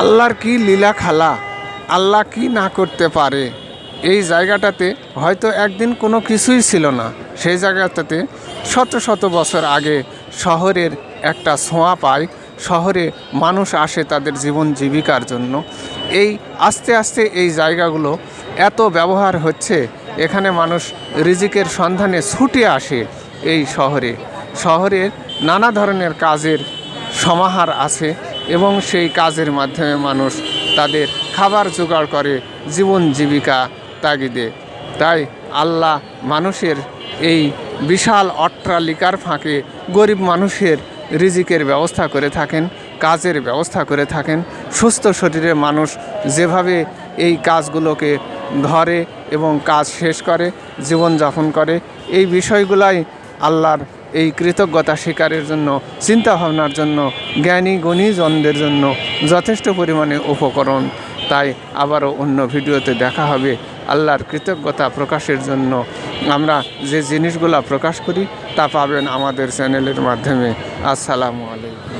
আল্লাহর কি লীলা খেলা, আল্লাহ কি না করতে পারে। এই জায়গাটাতে হয়তো একদিন কোনো কিছুই ছিল না, সেই জায়গাটাতে শত শত বছর আগে শহরের একটা ছোঁয়া পায়। শহরে মানুষ আসে তাদের জীবন জীবিকার জন্য। এই আস্তে আস্তে এই জায়গাগুলো এত ব্যবহার হচ্ছে, এখানে মানুষ রিজিকের সন্ধানে ছুটে আসে। এই শহরের নানা ধরনের কাজের সমাহার আছে এবং সেই কাজের মাধ্যমে মানুষ তাদের খাবার জোগাড় করে জীবন জীবিকা তাগিদে। তাই আল্লাহ মানুষের এই বিশাল অট্টালিকার ফাঁকে গরিব মানুষের রিজিকের ব্যবস্থা করে থাকেন, কাজের ব্যবস্থা করে থাকেন। সুস্থ শরীরে মানুষ যেভাবে এই কাজগুলোকে ধরে এবং কাজ শেষ করে জীবনযাপন করে, এই বিষয়গুলাই আল্লাহর এই কৃতজ্ঞতা স্বীকারের জন্য, চিন্তাভাবনার জন্য, জ্ঞানী গুণীজনদের জন্য যথেষ্ট পরিমাণে উপকরণ। তাই আবারও অন্য ভিডিওতে দেখা হবে। আল্লাহর কৃতজ্ঞতা প্রকাশের জন্য আমরা যে জিনিসগুলো প্রকাশ করি তা পাবেন আমাদের চ্যানেলের মাধ্যমে। আসসালামু আলাইকুম।